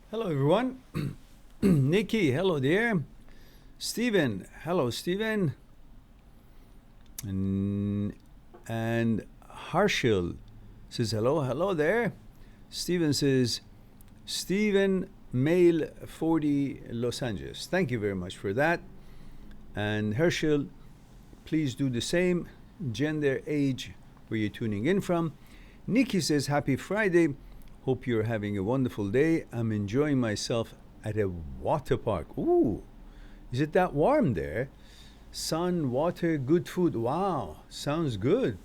Hello, everyone. Nikki, hello there. Stephen, hello, Stephen. And Harshil says hello, hello there. Stephen says, Stephen, male 40, Los Angeles. Thank you very much for that. And Herschel, please do the same. Gender, age, where you're tuning in from. Nikki says, happy Friday. Hope you're having a wonderful day. I'm enjoying myself at a water park. Ooh, is it that warm there? Sun, water, good food. Wow, sounds good.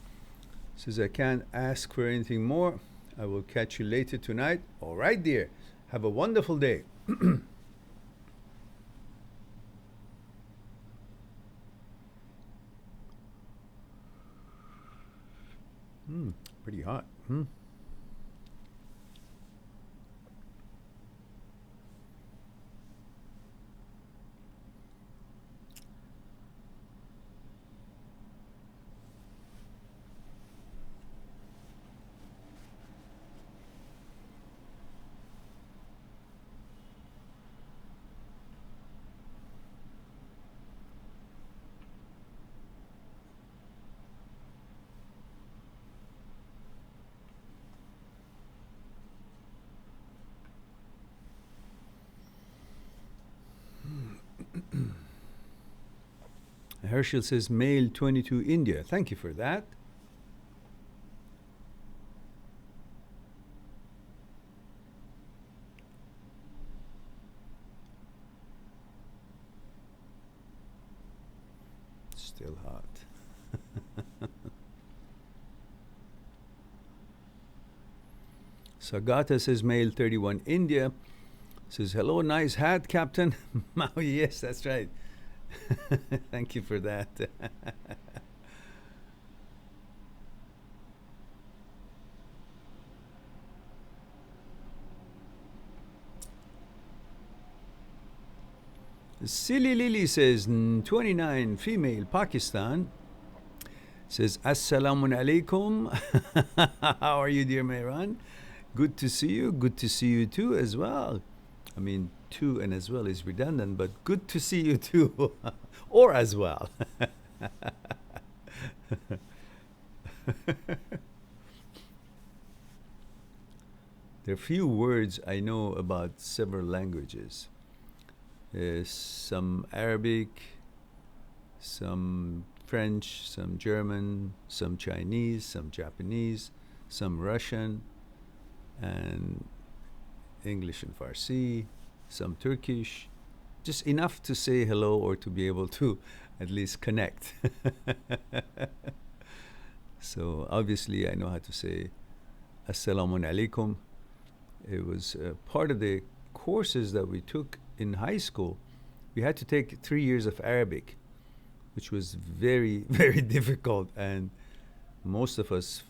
Says, I can't ask for anything more. I will catch you later tonight. All right, dear. Have a wonderful day. Pretty hot. Herschel says, male 22, India. Thank you for that. Still hot. Sagata says, male 31, India. Says, hello, nice hat, Captain. Oh, yes, that's right. Thank you for that. Silly Lily says, 29, female, Pakistan. Says, Assalamu alaikum. How are you, dear Mehran? Good to see you. Good to see you too, as well. I mean, too and as well is redundant, but good to see you too, or as well. There are few words I know about several languages. Some Arabic, some French, some German, some Chinese, some Japanese, some Russian, and English and Farsi, some Turkish, just enough to say hello or to be able to at least connect. So obviously I know how to say Assalamu alaikum. It was part of the courses that we took in high school. We had to take 3 years of Arabic, which was very, very difficult, and most of us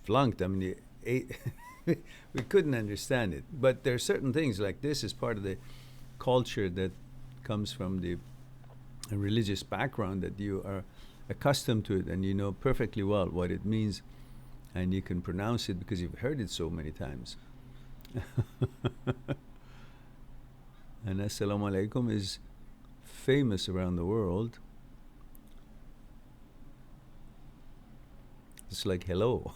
flunked. I mean, we couldn't understand it. But there are certain things like this is part of the culture that comes from the religious background, that you are accustomed to it and you know perfectly well what it means, and you can pronounce it because you've heard it so many times. And Assalamu alaikum is famous around the world. It's like hello.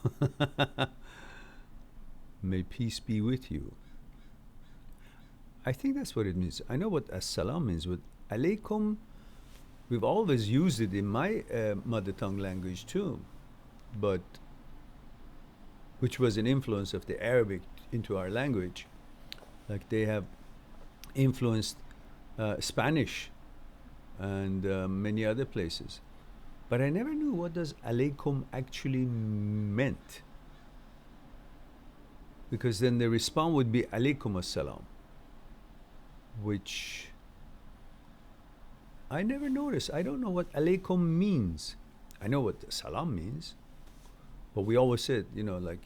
May peace be with you. I think that's what it means. I know what as-salam means, but alaikum, we've always used it in my mother tongue language too, but which was an influence of the Arabic into our language. Like they have influenced Spanish and many other places. But I never knew what does alaikum actually meant. Because then the response would be alaikum assalam, which I never noticed. I don't know what alaikum means. I know what salam means, but we always said, like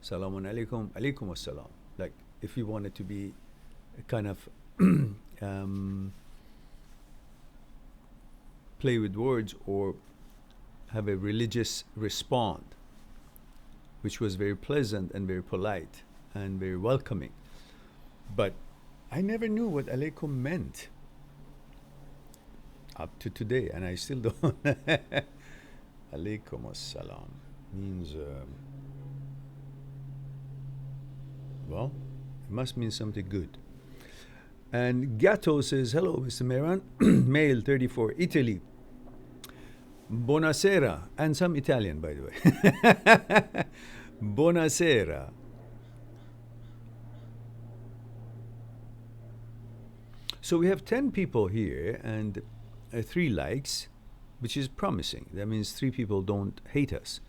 salamun alaikum, alaikum assalam. Like if you wanted to be a kind of play with words or have a religious respond, which was very pleasant and very polite and very welcoming. But I never knew what alaikum meant up to today, and I still don't. Alaikum assalam means, well, it must mean something good. And Gatto says, hello, Mr. Mehran, male 34, Italy. Buonasera, and some Italian, by the way. Buonasera. So we have 10 people here and 3 likes, which is promising. That means 3 people don't hate us.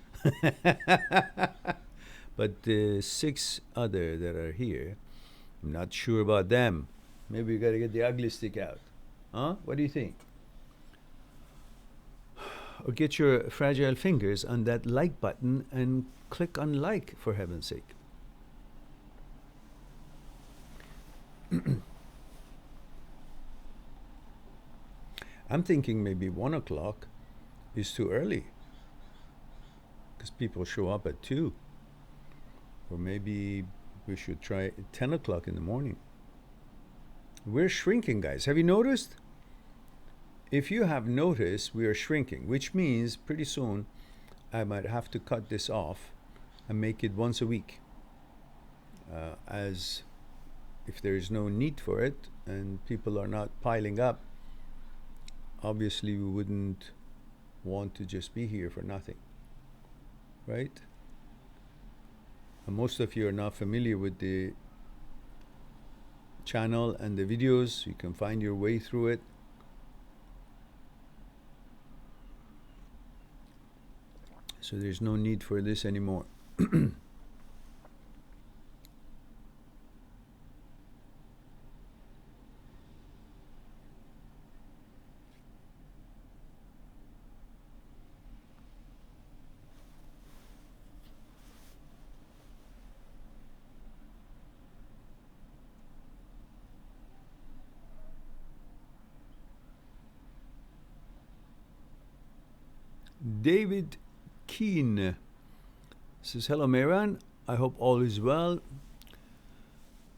But the 6 other that are here, I'm not sure about them. Maybe we got to get the ugly stick out. Huh? What do you think? Or get your fragile fingers on that like button and click on like, for heaven's sake. I'm thinking maybe 1 o'clock is too early, because people show up at 2. Or maybe we should try 10 o'clock in the morning. We're shrinking, guys. Have you noticed? If you have noticed, we are shrinking, which means pretty soon I might have to cut this off and make it once a week, as if there is no need for it and people are not piling up. Obviously, we wouldn't want to just be here for nothing, right? And most of you are not familiar with the channel and the videos. You can find your way through it. So there's no need for this anymore. David Keen says, hello Mehran, I hope all is well.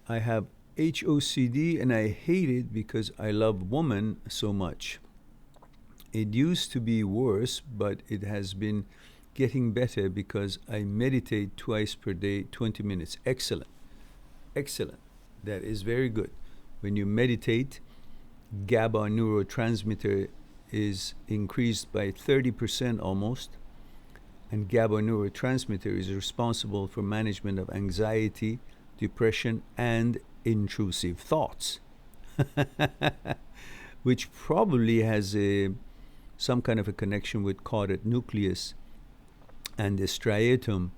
I have HOCD and I hate it because I love women so much. It used to be worse, but it has been getting better because I meditate twice per day, 20 minutes. Excellent. Excellent. That is very good. When you meditate, GABA neurotransmitter is increased by 30% almost, and GABA neurotransmitter is responsible for management of anxiety, depression, and intrusive thoughts, which probably has some kind of a connection with caudate nucleus and the striatum,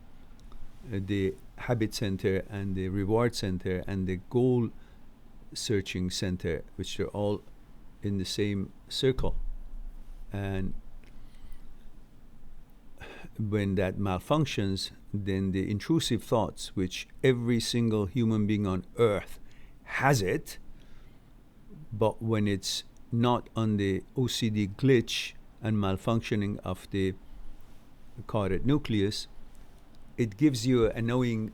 the habit center and the reward center and the goal searching center, which are all in the same circle. And when that malfunctions, then the intrusive thoughts, which every single human being on earth has it, but when it's not on the OCD glitch and malfunctioning of the caudate nucleus, it gives you an annoying,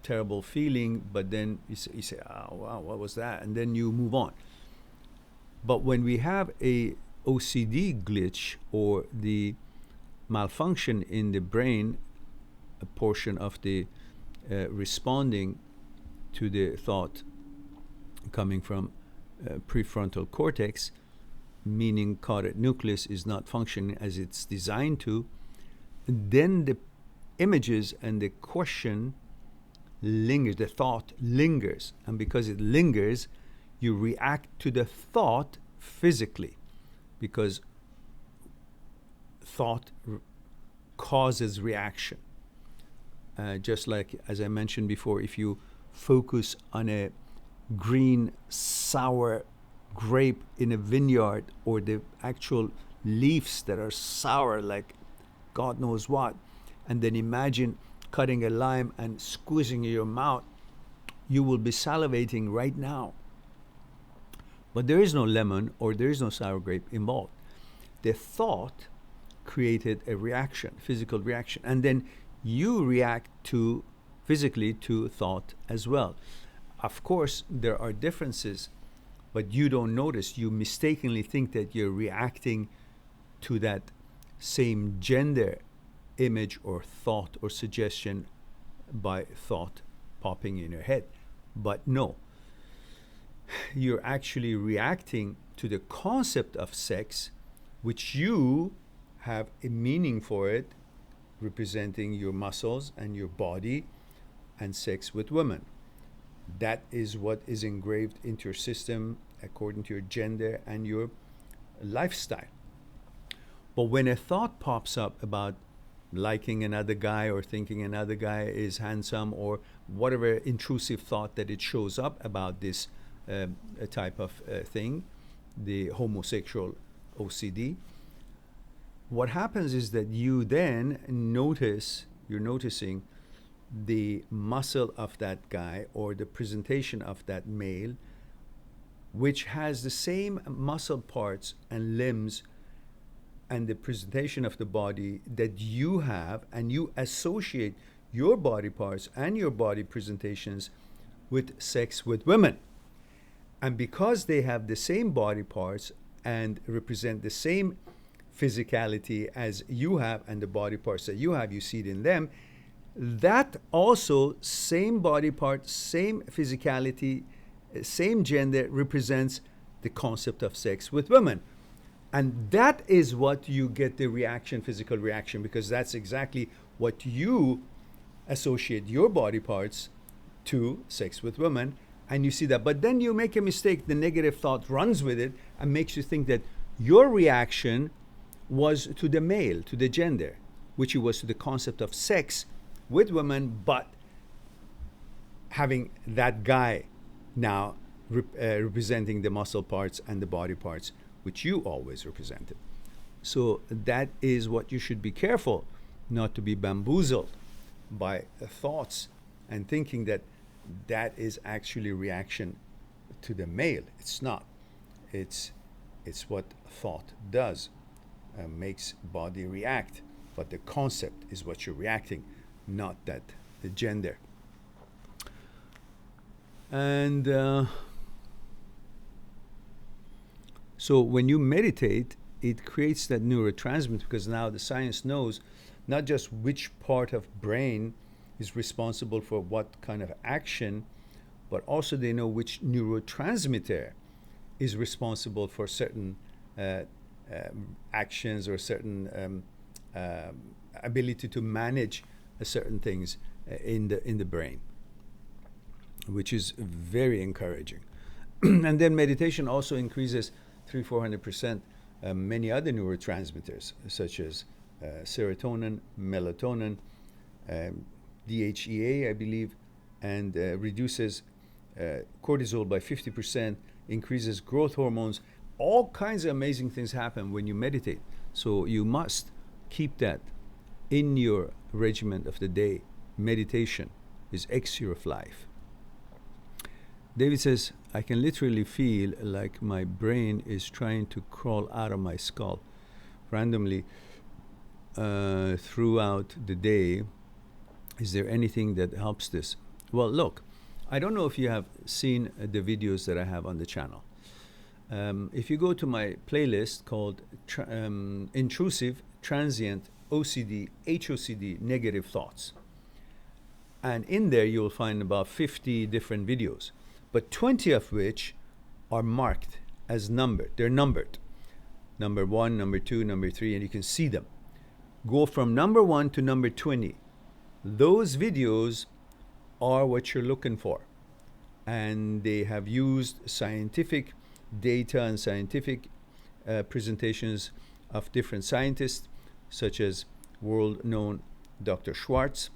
terrible feeling, but then you say, oh, wow, what was that? And then you move on. But when we have a OCD glitch, or the malfunction in the brain, a portion of the responding to the thought coming from prefrontal cortex, meaning caudate nucleus is not functioning as it's designed to, then the images and the question lingers, the thought lingers, and because it lingers, you react to the thought physically, because thought causes reaction. Just like, as I mentioned before, if you focus on a green, sour grape in a vineyard, or the actual leaves that are sour like God knows what, and then imagine cutting a lime and squeezing in your mouth, you will be salivating right now. But there is no lemon or there is no sour grape involved. The thought created a reaction, physical reaction, and then you react to physically to thought as well. of course, there are differences, but you don't notice. You mistakenly think that you're reacting to that same gender image or thought or suggestion by thought popping in your head. But no, you're actually reacting to the concept of sex, which you have a meaning for it, representing your muscles and your body and sex with women. That is what is engraved into your system according to your gender and your lifestyle. But when a thought pops up about liking another guy or thinking another guy is handsome or whatever intrusive thought that it shows up about this type of thing, the homosexual OCD, what happens is that you then you're noticing the muscle of that guy or the presentation of that male, which has the same muscle parts and limbs and the presentation of the body that you have, and you associate your body parts and your body presentations with sex with women. And because they have the same body parts and represent the same physicality as you have and the body parts that you have, you see it in them, that also same body part, same physicality, same gender represents the concept of sex with women. And that is what you get the reaction, physical reaction, because that's exactly what you associate your body parts to, sex with women, and you see that. But then you make a mistake, the negative thought runs with it and makes you think that your reaction was to the male, to the gender, which it was to the concept of sex with women, but having that guy now representing the muscle parts and the body parts which you always represented. So that is what you should be careful not to be bamboozled by thoughts and thinking that that is actually reaction to the male. It's not. It's what thought does, makes body react, but the concept is what you're reacting, not that the gender. And so when you meditate, it creates that neurotransmitter, because now the science knows not just which part of brain is responsible for what kind of action, but also they know which neurotransmitter is responsible for certain actions or certain ability to manage certain things in the brain, which is very encouraging. And then meditation also increases 300-400% many other neurotransmitters, such as serotonin, melatonin, DHEA, I believe, and reduces cortisol by 50%, increases growth hormones. All kinds of amazing things happen when you meditate. So you must keep that in your regimen of the day. Meditation is elixir of life. David says, I can literally feel like my brain is trying to crawl out of my skull randomly throughout the day. Is there anything that helps this? Well, look, I don't know if you have seen the videos that I have on the channel. If you go to my playlist called Intrusive, Transient, OCD, HOCD, Negative Thoughts, and in there you'll find about 50 different videos, but 20 of which are marked as numbered. They're numbered. Number 1, number 2, number 3, and you can see them. Go from number 1 to number 20. Those videos are what you're looking for. And they have used scientific data and scientific presentations of different scientists, such as world-known Dr. Schwartz.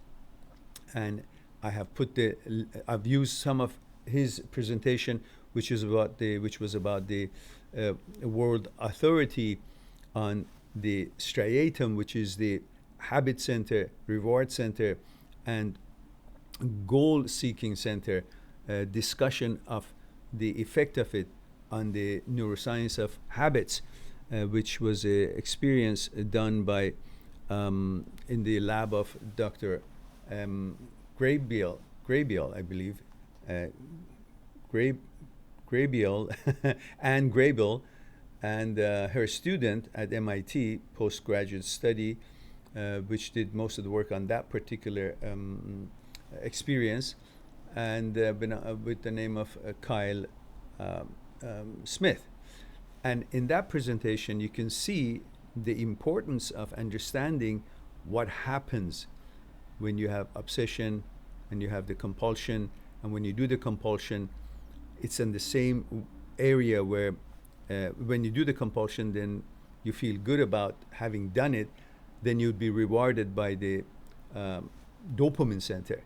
And I've used some of his presentation, which was about the World Authority on the striatum, which is the habit center, reward center, and goal-seeking center, discussion of the effect of it on the neuroscience of habits, which was an experience done by in the lab of Dr. Graybiel, I believe, Grabiel, Anne Grable, and her student at MIT, postgraduate study, which did most of the work on that particular experience, and with the name of Kyle Smith. And in that presentation, you can see the importance of understanding what happens when you have obsession and you have the compulsion. And when you do the compulsion, it's in the same area where when you do the compulsion, then you feel good about having done it, then you'd be rewarded by the dopamine center.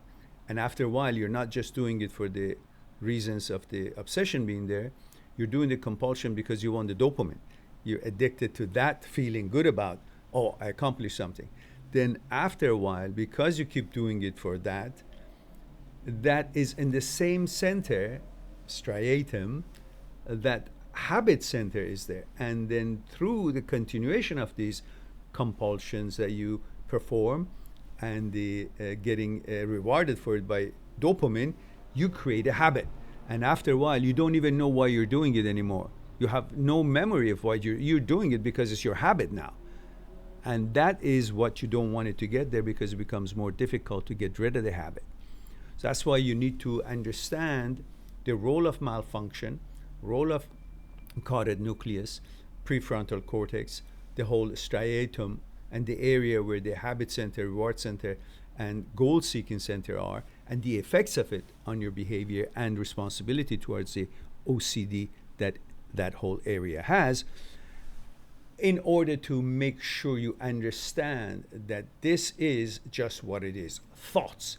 And after a while, you're not just doing it for the reasons of the obsession being there, you're doing the compulsion because you want the dopamine. You're addicted to that feeling good about, oh, I accomplished something. Then after a while, because you keep doing it for that, that is in the same center, striatum, that habit center is there. And then through the continuation of these compulsions that you perform and the getting rewarded for it by dopamine, you create a habit. And after a while, you don't even know why you're doing it anymore. You have no memory of why you're doing it because it's your habit now. And that is what you don't want it to get there, because it becomes more difficult to get rid of the habit. So that's why you need to understand the role of malfunction, role of caudate nucleus, prefrontal cortex, the whole striatum, and the area where the habit center, reward center, and goal seeking center are, and the effects of it on your behavior and responsibility towards the OCD that whole area has, in order to make sure you understand that this is just what it is, thoughts.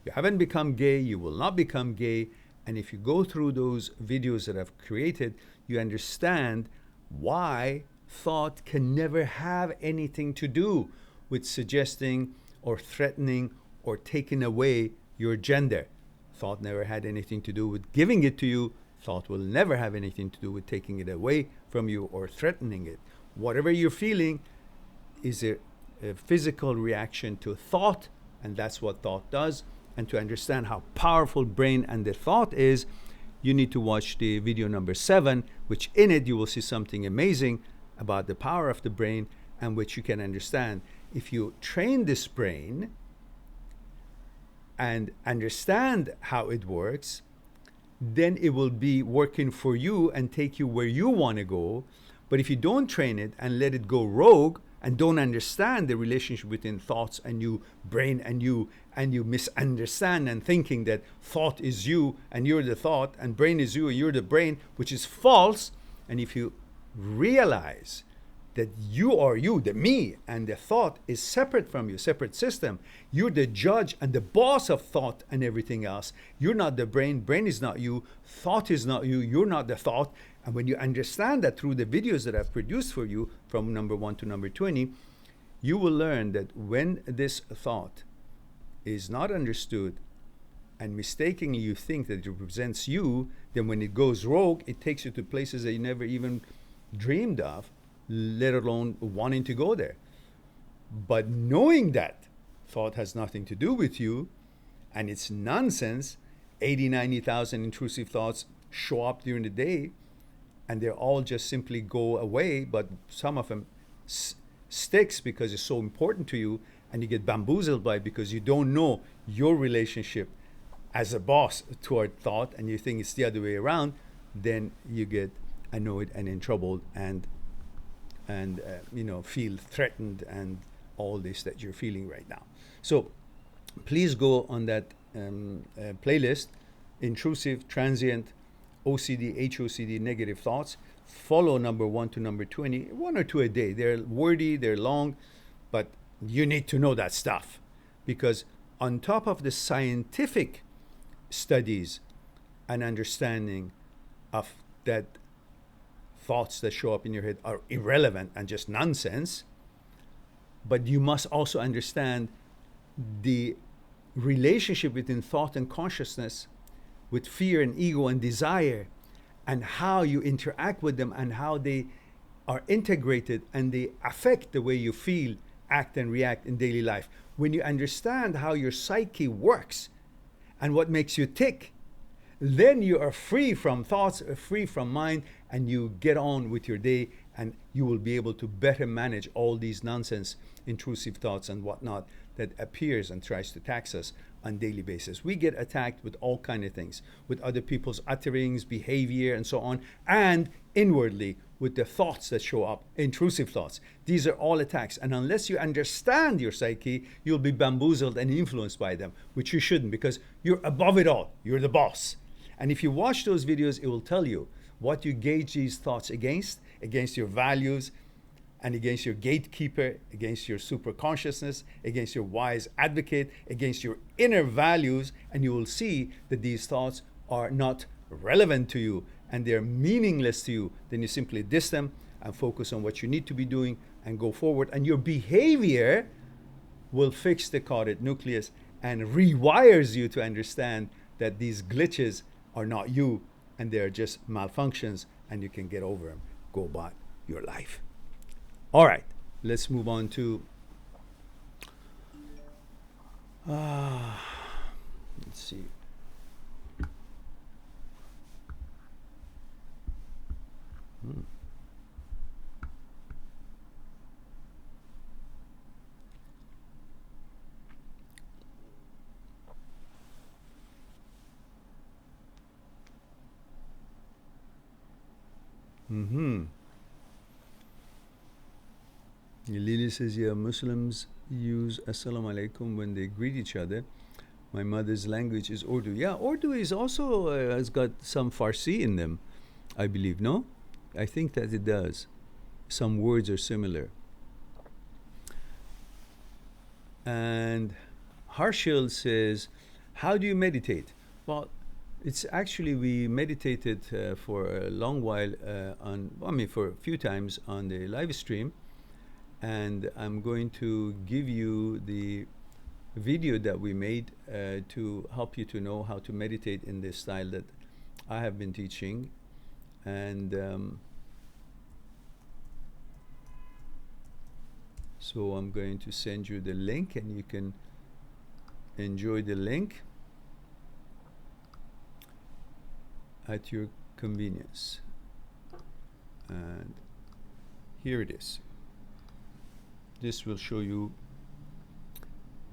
You haven't become gay, you will not become gay, and if you go through those videos that I've created, you understand why thought can never have anything to do with suggesting or threatening or taking away your gender. Thought never had anything to do with giving it to you. Thought will never have anything to do with taking it away from you or threatening it. Whatever you're feeling is a physical reaction to thought, and that's what thought does. And to understand how powerful brain and the thought is, you need to watch the video number 7, which in it you will see something amazing about the power of the brain, and which you can understand. If you train this brain and understand how it works, then it will be working for you and take you where you want to go. But if you don't train it and let it go rogue and don't understand the relationship between thoughts and you, brain and you misunderstand and thinking that thought is you and you're the thought, and brain is you and you're the brain, which is false. And if you realize that you are you, the me, and the thought is separate from you, separate system. You're the judge and the boss of thought and everything else. You're not the brain. Brain is not you. Thought is not you. You're not the thought. And when you understand that through the videos that I've produced for you from number 1 to number 20, you will learn that when this thought is not understood and mistakenly you think that it represents you, then when it goes rogue, it takes you to places that you never even dreamed of, let alone wanting to go there. But knowing that thought has nothing to do with you and it's nonsense, 80, 90,000 intrusive thoughts show up during the day and they all just simply go away, but some of them sticks because it's so important to you, and you get bamboozled by it because you don't know your relationship as a boss toward thought and you think it's the other way around. Then you get annoyed and in trouble and feel threatened and all this that you're feeling right now. So please go on that playlist, Intrusive, Transient, OCD, HOCD, Negative Thoughts. Follow number 1 to number 20, 1 or 2 a day. They're wordy, they're long, but you need to know that stuff, because on top of the scientific studies and understanding of that thoughts that show up in your head are irrelevant and just nonsense, but you must also understand the relationship between thought and consciousness, with fear and ego and desire, and how you interact with them and how they are integrated and they affect the way you feel, act, and react in daily life. When you understand how your psyche works and what makes you tick, then you are free from thoughts, free from mind, and you get on with your day, and you will be able to better manage all these nonsense, intrusive thoughts and whatnot that appears and tries to tax us on daily basis. We get attacked with all kind of things, with other people's utterings, behavior, and so on, and inwardly with the thoughts that show up, intrusive thoughts. These are all attacks, and unless you understand your psyche, you'll be bamboozled and influenced by them, which you shouldn't, because you're above it all. You're the boss. And if you watch those videos, it will tell you what you gauge these thoughts against your values, and against your gatekeeper, against your super consciousness, against your wise advocate, against your inner values, and you will see that these thoughts are not relevant to you and they're meaningless to you. Then you simply diss them and focus on what you need to be doing and go forward, and your behavior will fix the caudate nucleus and rewires you to understand that these glitches are not you and they're just malfunctions, and you can get over them. Go about your life. All right, let's move on to let's see. Lily says, yeah, Muslims use Assalamu alaikum when they greet each other. My mother's language is Urdu. Yeah, Urdu is also has got some Farsi in them, I believe, no? I think that it does. Some words are similar. And Harshil says, how do you meditate? Well, it's actually, we meditated for a long while for a few times on the live stream. And I'm going to give you the video that we made to help you to know how to meditate in this style that I have been teaching. And so I'm going to send you the link, and you can enjoy the link at your convenience. And here it is. This will show you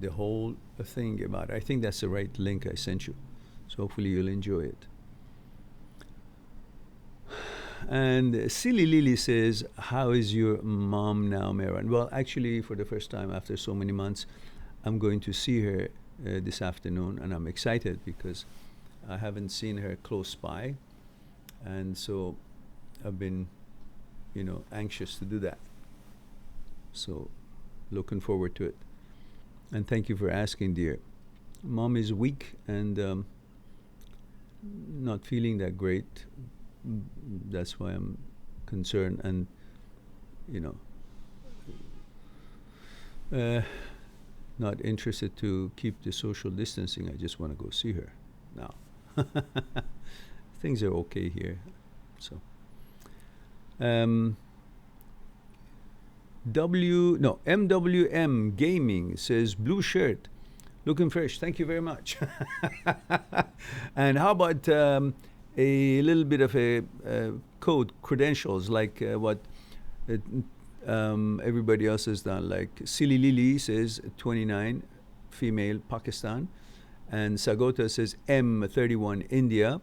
the whole thing about it. I think that's the right link I sent you. So hopefully you'll enjoy it. And Silly Lily says, how is your mom now, Mehran? Well, actually, for the first time after so many months, I'm going to see her this afternoon, and I'm excited because I haven't seen her close by. And so I've been, anxious to do that. So, looking forward to it. And thank you for asking, dear. Mom is weak and not feeling that great. That's why I'm concerned, and not interested to keep the social distancing. I just want to go see her now. Things are okay here. So MWM Gaming says, blue shirt, looking fresh. Thank you very much. And how about a little bit of a code, credentials, like what everybody else has done. Like Silly Lily says 29, female, Pakistan. And Sagota says M31, India.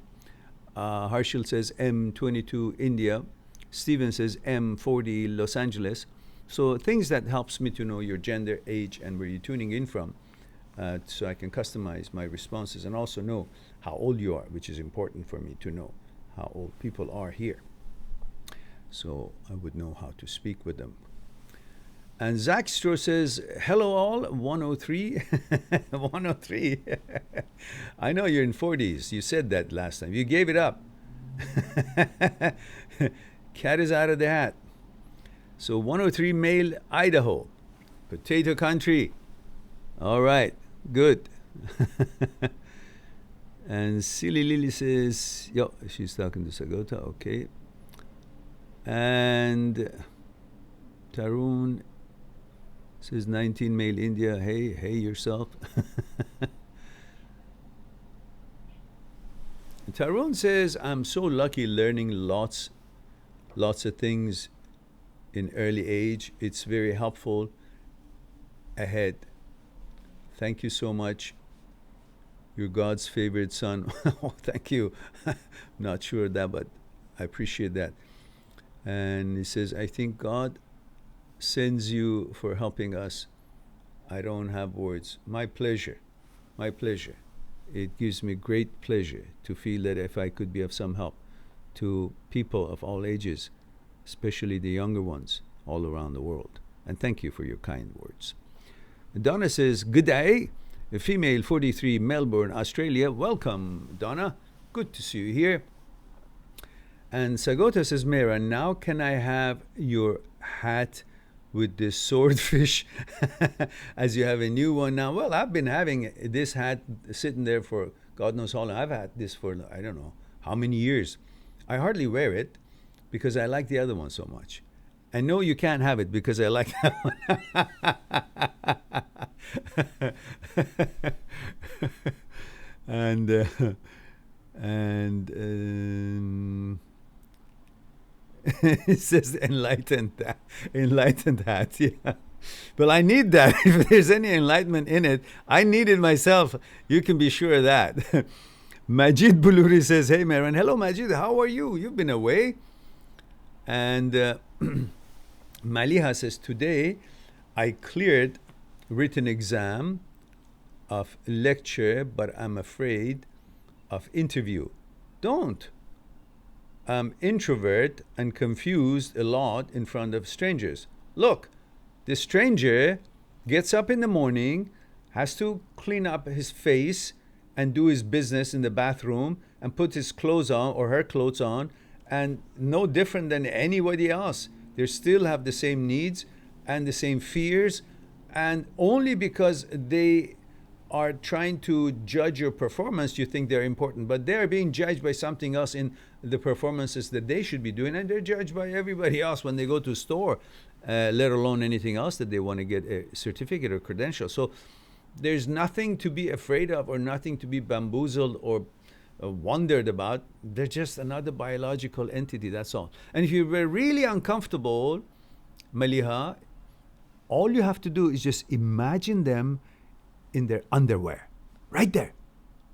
Harshil says M22, India. Steven says M40, Los Angeles. So things that helps me to know your gender, age, and where you're tuning in from, so I can customize my responses and also know how old you are, which is important for me to know how old people are here. So I would know how to speak with them. And Zach Stroh says, hello all, 103. 103. I know you're in 40s. You said that last time. You gave it up. Cat is out of the hat. So 103 male, Idaho. Potato country. All right, good. And Silly Lily says, yo, she's talking to Sagota, okay. And Tarun says 19 male, India. Hey yourself. Tarun says, I'm so lucky learning lots of things in early age. It's very helpful ahead. Thank you so much. You're God's favorite son. Oh, thank you. Not sure of that, but I appreciate that. And he says, I think God sends you for helping us. I don't have words. My pleasure. My pleasure. It gives me great pleasure to feel that if I could be of some help to people of all ages, especially the younger ones all around the world. And thank you for your kind words. Donna says, good day. A female, 43, Melbourne, Australia. Welcome, Donna. Good to see you here. And Sagota says, Mehran, now can I have your hat with this swordfish as you have a new one now? Well, I've been having this hat sitting there for God knows how long. I've had this for, I don't know how many years. I hardly wear it because I like the other one so much. And no, you can't have it because I like that one. and it says enlightened hat. Yeah. Well, I need that. If there's any enlightenment in it, I need it myself. You can be sure of that. Majid Buluri says, hey, Mehran. Hello, Majid. How are you? You've been away. And Maliha says, today I cleared written exam of lecture, but I'm afraid of interview. Don't. I'm introvert and confused a lot in front of strangers. Look, the stranger gets up in the morning, has to clean up his face and do his business in the bathroom and put his clothes on or her clothes on, and no different than anybody else. They still have the same needs and the same fears, and only because they are trying to judge your performance, you think they're important, but they're being judged by something else in the performances that they should be doing, and they're judged by everybody else when they go to a store, let alone anything else that they want to get a certificate or credential. So there's nothing to be afraid of or nothing to be bamboozled or wondered about. They're just another biological entity, that's all. And if you were really uncomfortable, Maliha, all you have to do is just imagine them in their underwear, right there.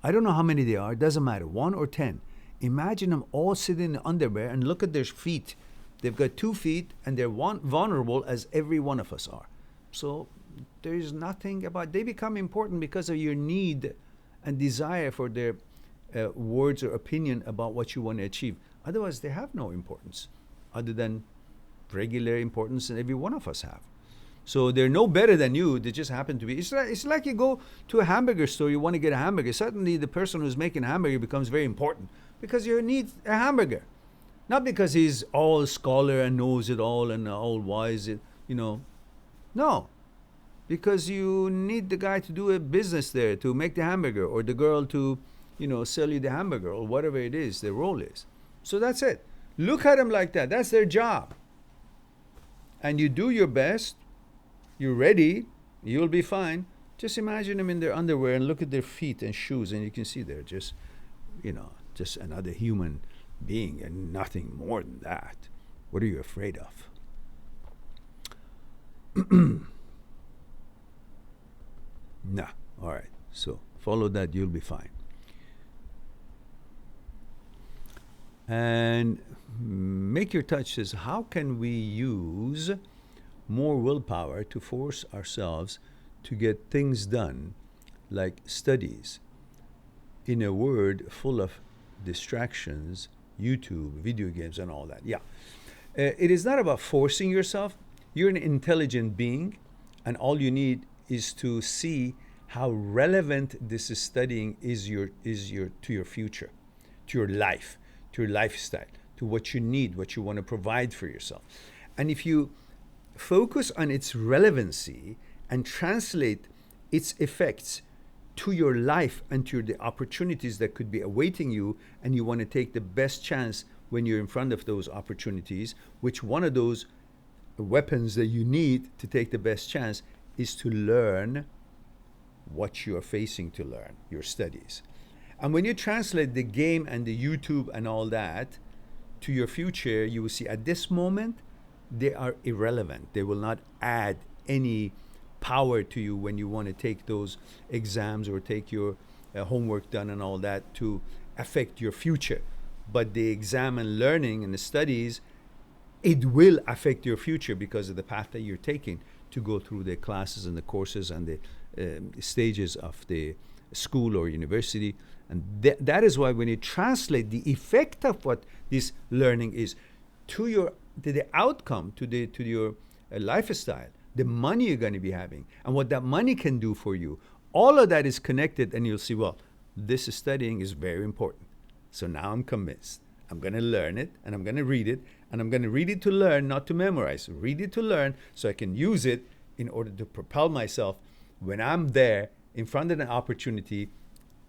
I don't know how many they are, it doesn't matter, 1 or 10. Imagine them all sitting in underwear and look at their feet. They've got 2 feet and they're vulnerable as every one of us are. So there's nothing about, they become important because of your need and desire for their words or opinion about what you want to achieve. Otherwise, they have no importance other than regular importance that every one of us have. So they're no better than you. They just happen to be. It's like you go to a hamburger store, you want to get a hamburger. Suddenly the person who's making a hamburger becomes very important because you need a hamburger. Not because he's all scholar and knows it all and all wise, No. Because you need the guy to do a business there, to make the hamburger, or the girl to, sell you the hamburger, or whatever it is, their role is. So that's it. Look at them like that. That's their job. And you do your best. You're ready, you'll be fine. Just imagine them in their underwear and look at their feet and shoes, and you can see they're just, just another human being and nothing more than that. What are you afraid of? Nah, all right. So follow that, you'll be fine. And Make Your Touch says, how can we use more willpower to force ourselves to get things done, like studies, in a world full of distractions, YouTube, video games, and all that? Yeah. It is not about forcing yourself. You're an intelligent being, and all you need is to see how relevant this studying is to your future, to your life, to your lifestyle, to what you need, what you want to provide for yourself. And if you focus on its relevancy and translate its effects to your life and to the opportunities that could be awaiting you, and you want to take the best chance when you're in front of those opportunities, which one of those weapons that you need to take the best chance is to learn what you're facing to learn, your studies. And when you translate the game and the YouTube and all that to your future, you will see at this moment, they are irrelevant. They will not add any power to you when you want to take those exams or take your homework done and all that to affect your future. But the exam and learning and the studies, it will affect your future because of the path that you're taking to go through the classes and the courses and the stages of the school or university. And that is why when you translate the effect of what this learning is to the outcome, to your lifestyle, the money you're going to be having, and what that money can do for you, all of that is connected, and you'll see, well, this studying is very important. So now I'm convinced. I'm going to learn it, and I'm going to read it, and I'm going to read it to learn, not to memorize. Read it to learn so I can use it in order to propel myself. When I'm there in front of an opportunity,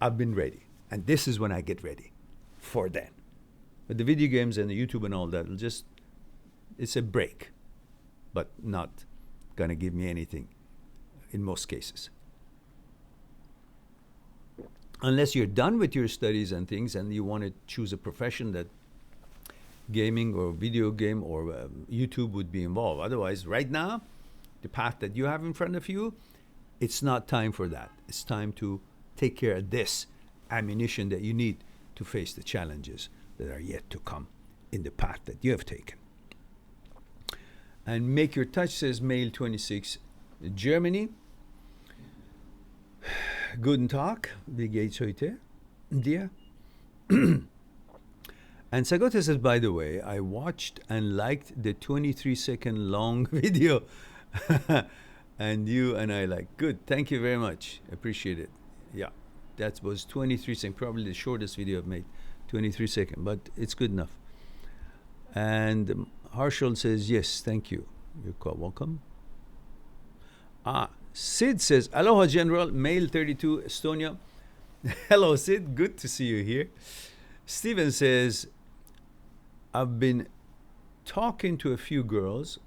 I've been ready. And this is when I get ready for then. But the video games and the YouTube and all that, it's a break, but not going to give me anything in most cases. Unless you're done with your studies and things and you want to choose a profession that gaming or video game or YouTube would be involved. Otherwise, right now, the path that you have in front of you, it's not time for that. It's time to take care of this ammunition that you need to face the challenges that are yet to come in the path that you have taken. And Make Your Touch says, male 26, Germany. Guten Tag, wie geht's heute dir? And Sagote says, by the way, I watched and liked the 23-second long video. And you and I like, good, thank you very much. Appreciate it. Yeah, that was 23 seconds, probably the shortest video I've made, 23 seconds, but it's good enough. And Harshal says, yes, thank you. You're quite welcome. Sid says, aloha general, male 32, Estonia. Hello Sid, good to see you here. Steven says, I've been talking to a few girls,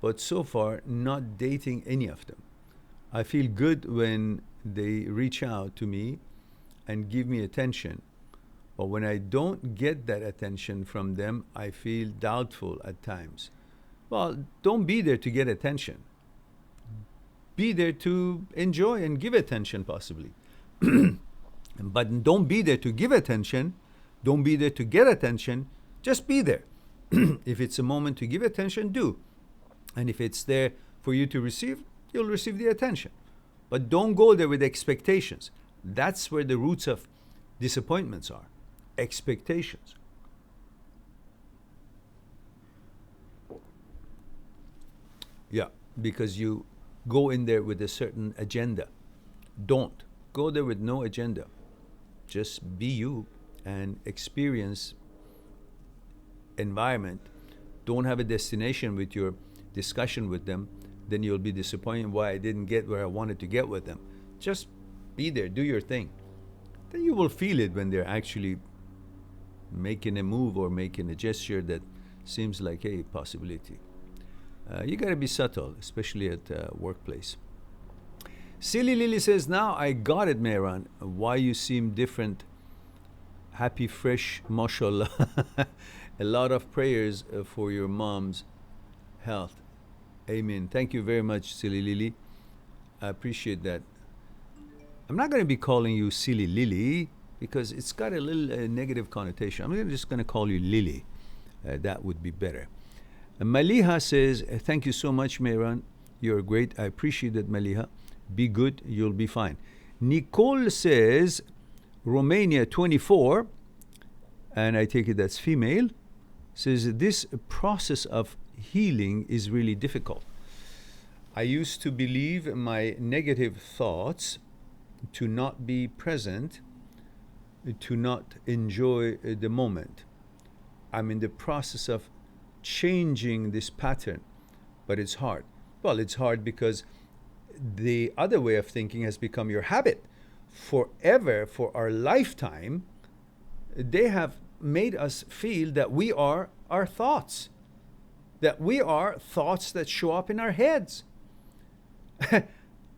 but so far not dating any of them. I feel good when they reach out to me and give me attention, but when I don't get that attention from them, I feel doubtful at times. Well, don't be there to get attention. Be there to enjoy and give attention, possibly. But don't be there to give attention. Don't be there to get attention. Just be there. If it's a moment to give attention, do. And if it's there for you to receive, you'll receive the attention. But don't go there with expectations. That's where the roots of disappointments are. Expectations. Yeah, because you go in there with a certain agenda. Don't. Go there with no agenda. Just be you and experience environment. Don't have a destination with your discussion with them. Then you'll be disappointed why I didn't get where I wanted to get with them. Just be there. Do your thing. Then you will feel it when they're actually making a move or making a gesture that seems like a possibility. You got to be subtle, especially at workplace. Silly Lily says, now I got it, Mehran. Why you seem different. Happy, fresh, mashallah. A lot of prayers for your mom's health. Amen. Thank you very much, Silly Lily. I appreciate that. I'm not going to be calling you Silly Lily because it's got a little negative connotation. I'm just going to call you Lily. That would be better. Maliha says, thank you so much, Mehran. You're great. I appreciate that, Maliha. Be good. You'll be fine. Nicole says, Romania 24, and I take it that's female, says this process of healing is really difficult. I used to believe my negative thoughts, to not be present, to not enjoy the moment. I'm in the process of changing this pattern, but it's hard. Well, it's hard because the other way of thinking has become your habit. Forever, for our lifetime, they have made us feel that we are our thoughts, that we are thoughts that show up in our heads.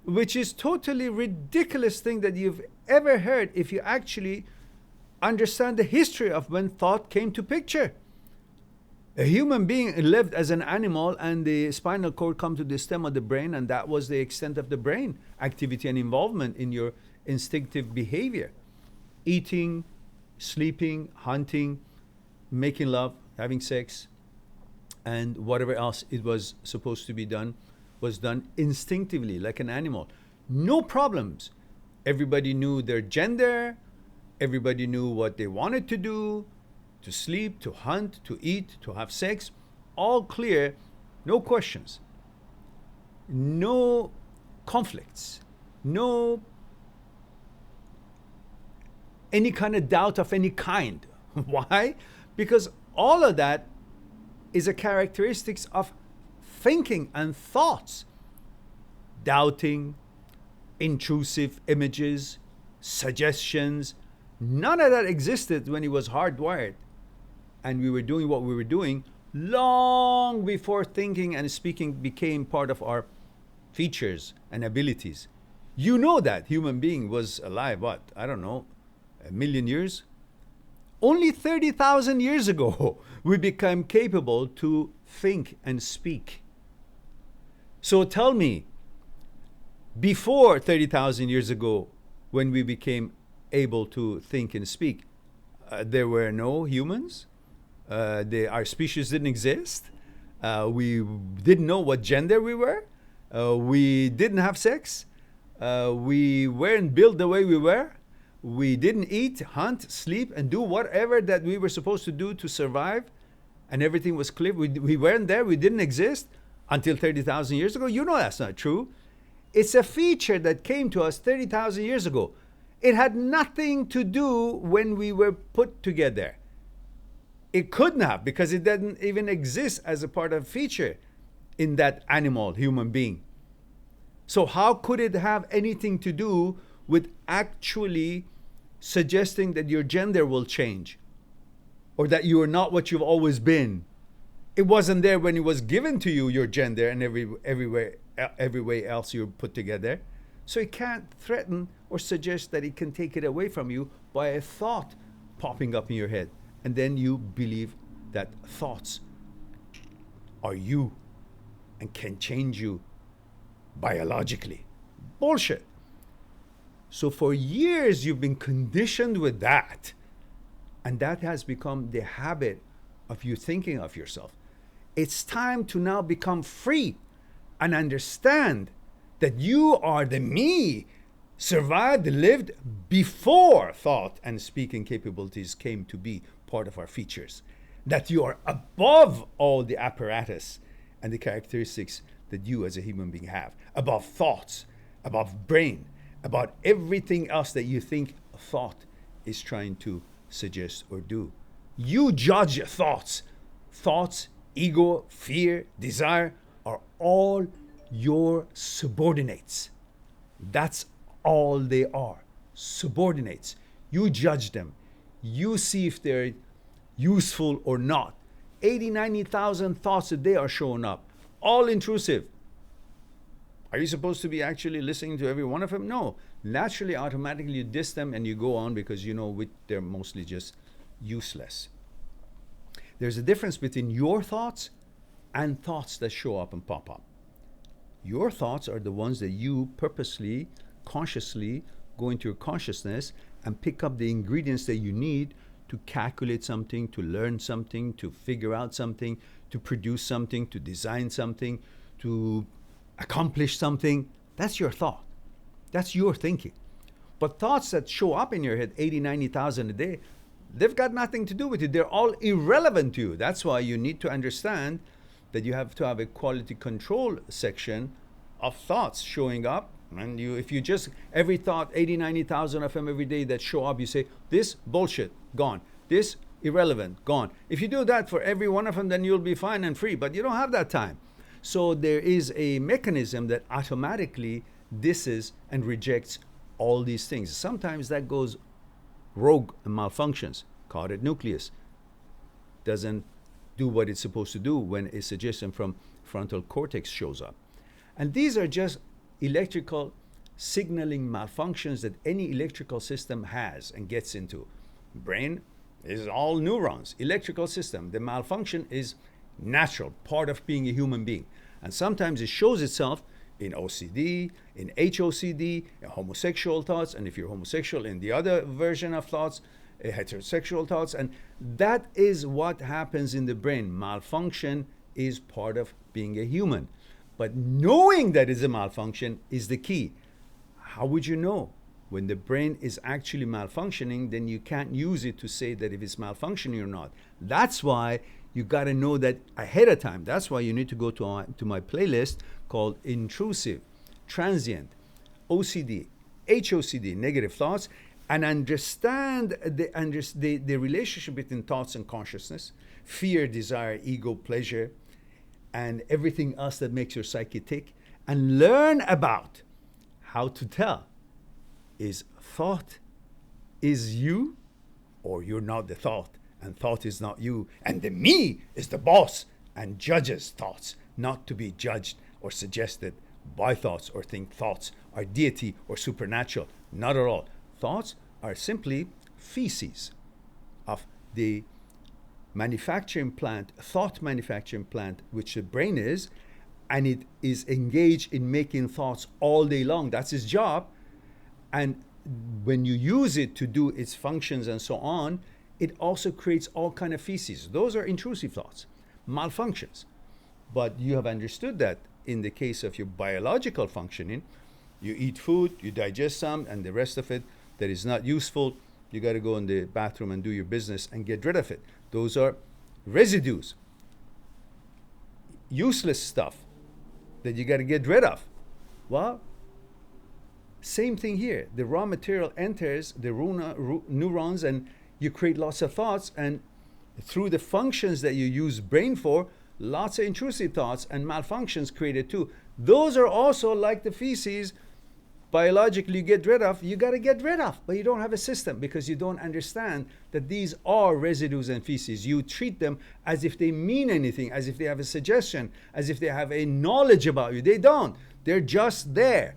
which is totally ridiculous thing that you've ever heard if you actually understand the history of when thought came to picture. A human being lived as an animal, and the spinal cord come to the stem of the brain, and that was the extent of the brain activity and involvement in your instinctive behavior. Eating, sleeping, hunting, making love, having sex, and whatever else it was supposed to be done was done instinctively like an animal. No problems. Everybody knew their gender. Everybody knew what they wanted to do, to sleep, to hunt, to eat, to have sex. All clear, no questions, no conflicts, no any kind of doubt of any kind. Why? Because all of that is a characteristics of thinking and thoughts. Doubting, intrusive images, suggestions, none of that existed when it was hardwired and we were doing what we were doing long before thinking and speaking became part of our features and abilities. You know that human being was alive, what? I don't know, 1,000,000 years? Only 30,000 years ago, we became capable to think and speak. So tell me, before 30,000 years ago, when we became able to think and speak, there were no humans. Our species didn't exist. We didn't know what gender we were. We didn't have sex. We weren't built the way we were. We didn't eat, hunt, sleep, and do whatever that we were supposed to do to survive. And everything was clear. We weren't there. We didn't exist until 30,000 years ago. You know that's not true. It's a feature that came to us 30,000 years ago. It had nothing to do when we were put together. It couldn't have, because it didn't even exist as a part of feature in that animal, human being. So how could it have anything to do with actually suggesting that your gender will change or that you are not what you've always been? It wasn't there when it was given to you, your gender, and every way else you're put together. So it can't threaten or suggest that it can take it away from you by a thought popping up in your head. And then you believe that thoughts are you and can change you biologically. Bullshit. So for years you've been conditioned with that. And that has become the habit of you thinking of yourself. It's time to now become free and understand that you are the me, survived, lived before thought and speaking capabilities came to be part of our features. That you are above all the apparatus and the characteristics that you as a human being have. Above thoughts, above brain, about everything else that you think thought is trying to suggest or do. You judge thoughts. Thoughts, ego, fear, desire are all your subordinates. That's all they are. Subordinates. You judge them. You see if they're useful or not. 80, 90,000 thoughts a day are showing up. All intrusive. Are you supposed to be actually listening to every one of them? No. Naturally, automatically you diss them and you go on because you know they're mostly just useless. There's a difference between your thoughts and thoughts that show up and pop up. Your thoughts are the ones that you purposely, consciously go into your consciousness and pick up the ingredients that you need to calculate something, to learn something, to figure out something, to produce something, to design something, to accomplish something. That's your thought. That's your thinking. But thoughts that show up in your head, 80, 90,000 a day, they've got nothing to do with it. They're all irrelevant to you. That's why you need to understand that you have to have a quality control section of thoughts showing up. And if you just, every thought, 80, 90,000 of them every day that show up, you say, this bullshit, gone. This irrelevant, gone. If you do that for every one of them, then you'll be fine and free. But you don't have that time. So there is a mechanism that automatically disses and rejects all these things. Sometimes that goes rogue and malfunctions. Caudate nucleus doesn't do what it's supposed to do when a suggestion from frontal cortex shows up. And these are just electrical signaling malfunctions that any electrical system has and gets into. Brain is all neurons, electrical system. The malfunction is natural, part of being a human being. And sometimes it shows itself in OCD, in HOCD, in homosexual thoughts, and if you're homosexual, in the other version of thoughts, heterosexual thoughts. And that is what happens in the brain. Malfunction is part of being a human. But knowing that it's a malfunction is the key. How would you know? When the brain is actually malfunctioning, then you can't use it to say that if it's malfunctioning or not. That's why you got to know that ahead of time. That's why you need to go to my playlist called Intrusive, Transient, OCD, HOCD, Negative Thoughts, and understand the relationship between thoughts and consciousness, fear, desire, ego, pleasure, and everything else that makes your psyche tick, and learn about how to tell. Is thought is you, or you're not the thought, and thought is not you, and the me is the boss and judges thoughts, not to be judged or suggested by thoughts or think thoughts are deity or supernatural. Not at all. Thoughts are simply feces of the manufacturing plant, thought manufacturing plant, which the brain is, and it is engaged in making thoughts all day long. That's its job. And when you use it to do its functions and so on, it also creates all kind of feces. Those are intrusive thoughts, malfunctions. But you have understood that in the case of your biological functioning, you eat food, you digest some, and the rest of it that is not useful, you got to go in the bathroom and do your business and get rid of it. Those are residues, useless stuff that you got to get rid of. Well, same thing here. The raw material enters the neurons and you create lots of thoughts, and through the functions that you use brain for, lots of intrusive thoughts and malfunctions created too. Those are also like the feces biologically you get rid of, you got to get rid of, but you don't have a system because you don't understand that these are residues and feces. You treat them as if they mean anything, as if they have a suggestion, as if they have a knowledge about you. They don't. They're just there.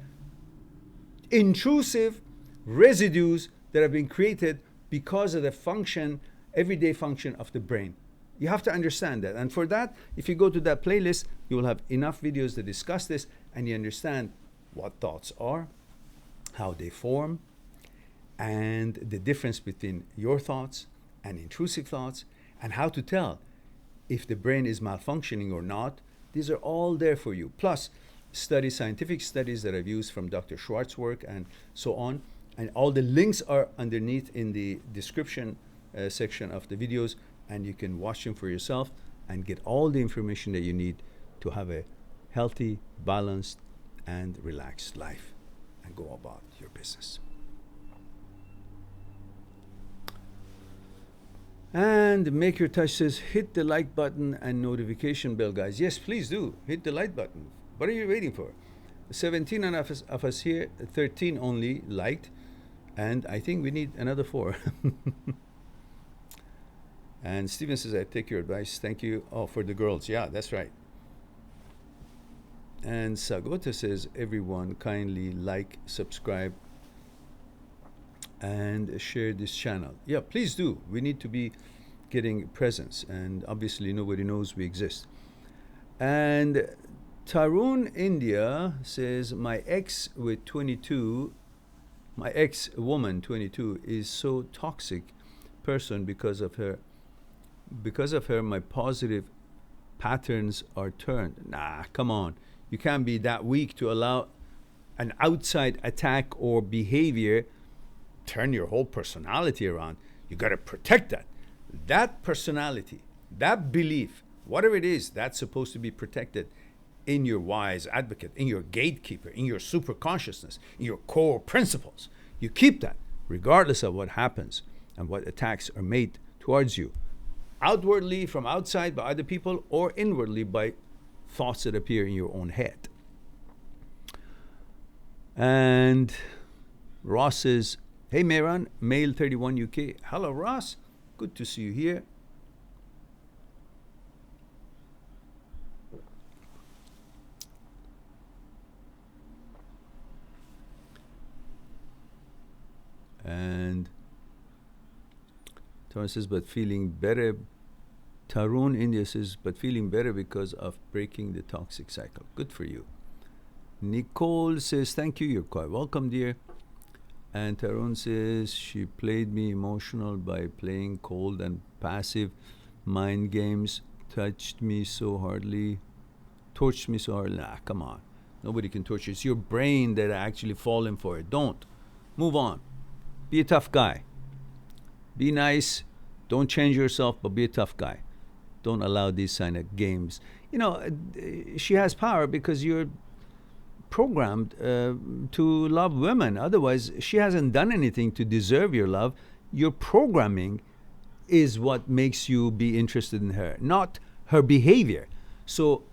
Intrusive residues that have been created because of the function, everyday function of the brain. You have to understand that. And for that, if you go to that playlist, you will have enough videos to discuss this, and you understand what thoughts are, how they form, and the difference between your thoughts and intrusive thoughts, and how to tell if the brain is malfunctioning or not. These are all there for you. Plus, studies, scientific studies that I've used from Dr. Schwartz's work and so on. And all the links are underneath in the description section of the videos, and you can watch them for yourself and get all the information that you need to have a healthy, balanced, and relaxed life and go about your business. And Make Your Touch says, hit the like button and notification bell, guys. Yes, please do. Hit the like button. What are you waiting for? 17 of us here, 13 only liked, and I think we need another 4. And Steven says, I take your advice. Thank you. Oh, for the girls. Yeah, that's right. And Sagota says, everyone kindly like, subscribe, and share this channel. Yeah, please do. We need to be getting presence, and obviously nobody knows we exist. And Tarun India says, my ex-woman 22 is so toxic person because of her my positive patterns are turned. Nah, come on. You can't be that weak to allow an outside attack or behavior turn your whole personality around. You got to protect that. That personality, that belief, whatever it is, that's supposed to be protected in your wise advocate, in your gatekeeper, in your super consciousness, in your core principles. You keep that regardless of what happens and what attacks are made towards you, outwardly from outside by other people, or inwardly by thoughts that appear in your own head. And Ross says, hey Mehran, male 31 UK. Hello Ross, good to see you here. And Tarun says, but feeling better. Tarun India says, but feeling better because of breaking the toxic cycle. Good for you. Nicole says, thank you. You're quite welcome, dear. And Tarun says, she played me emotional by playing cold and passive mind games, touched me so hardly, torched me so hardly. Nah, come on. Nobody can torture you. It's your brain that actually falling for it. Don't. Move on. Be a tough guy. Be nice. Don't change yourself, but be a tough guy. Don't allow these kind of games. You know, she has power because you're programmed to love women. Otherwise, she hasn't done anything to deserve your love. Your programming is what makes you be interested in her, not her behavior. So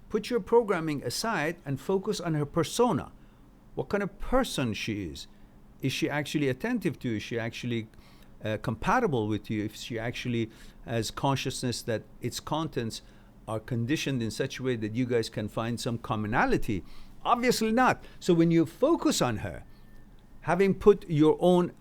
put your programming aside and focus on her persona. What kind of person she is. Is she actually attentive to you? Is she actually compatible with you? If she actually has consciousness that its contents are conditioned in such a way that you guys can find some commonality? Obviously not. So when you focus on her, having put your own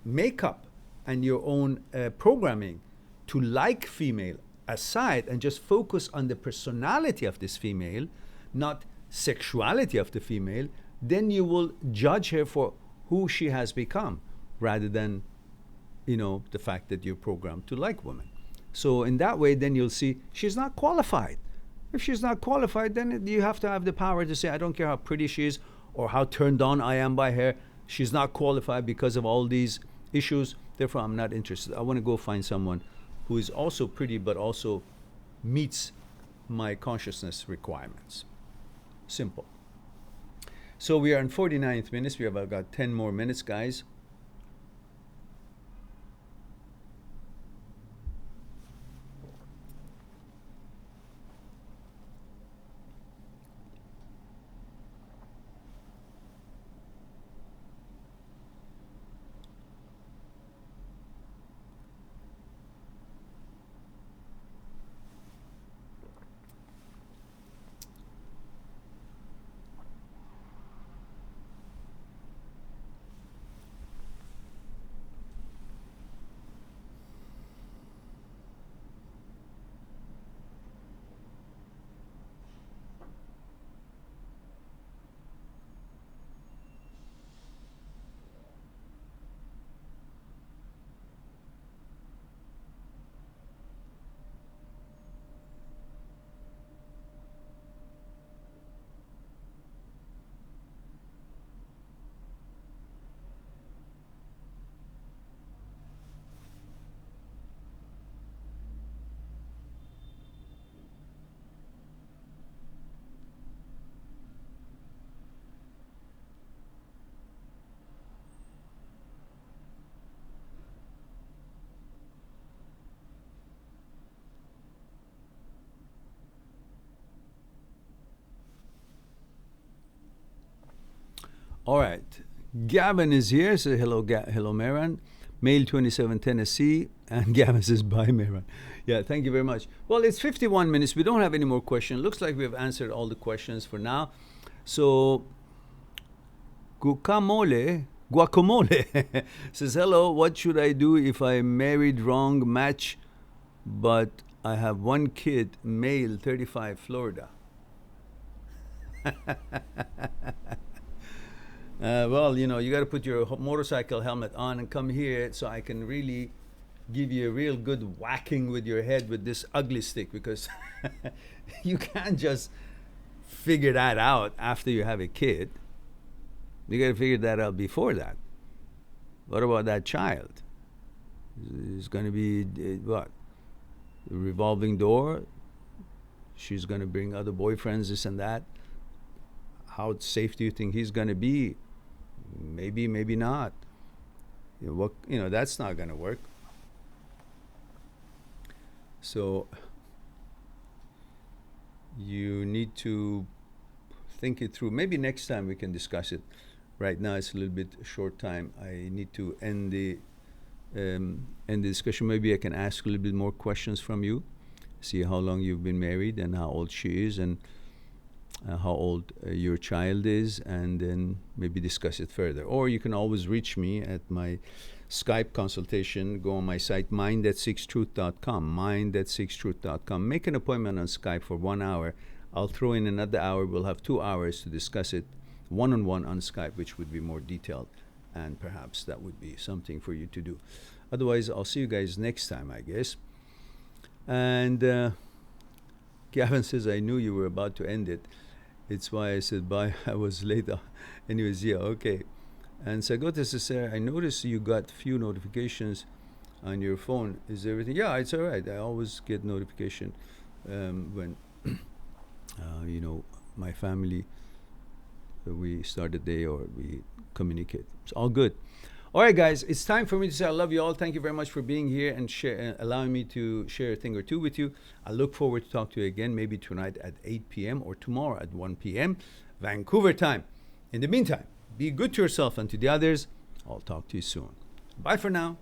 makeup and your own programming to like female aside and just focus on the personality of this female, not sexuality of the female, then you will judge her for who she has become rather than, you know, the fact that you're programmed to like women. So in that way, then you'll see she's not qualified. If she's not qualified, then you have to have the power to say, I don't care how pretty she is or how turned on I am by her. She's not qualified because of all these issues. Therefore, I'm not interested. I want to go find someone who is also pretty but also meets my consciousness requirements. Simple. So we are in 49th minutes. We have about 10 more minutes, guys. All right. Gavin is here. So hello, hello, Mehran. Male 27, Tennessee. And Gavin says, bye, Mehran. Yeah, thank you very much. Well, it's 51 minutes. We don't have any more questions. Looks like we have answered all the questions for now. So, guacamole says, hello, what should I do if I married wrong match, but I have one kid, male, 35, Florida? Well, you know, you got to put your motorcycle helmet on and come here so I can really give you a real good whacking with your head with this ugly stick, because you can't just figure that out after you have a kid. You got to figure that out before that. What about that child? It's going to be what? A revolving door? She's going to bring other boyfriends, this and that. How safe do you think he's going to be? Maybe, maybe not. You know, that's not going to work. So you need to think it through. Maybe next time we can discuss it. Right now it's a little bit short time. I need to end the discussion. Maybe I can ask a little bit more questions from you. See how long you've been married and how old she is, and how old your child is, and then maybe discuss it further. Or you can always reach me at my Skype consultation. Go on my site, mind@6truth.com, mind@6truth.com. Make an appointment on Skype for 1 hour. I'll throw in another hour. We'll have 2 hours to discuss it one-on-one on Skype, which would be more detailed, and perhaps that would be something for you to do. Otherwise, I'll see you guys next time, I guess. And Gavin says, I knew you were about to end it. It's why I said bye. I was late. Anyways, yeah, okay. And Sagota says, I noticed you got few notifications on your phone. Is everything? Yeah, it's all right. I always get notification when, my family, we start a day or we communicate. It's all good. All right, guys, it's time for me to say I love you all. Thank you very much for being here and allowing me to share a thing or two with you. I look forward to talk to you again, maybe tonight at 8 p.m. or tomorrow at 1 p.m. Vancouver time. In the meantime, be good to yourself and to the others. I'll talk to you soon. Bye for now.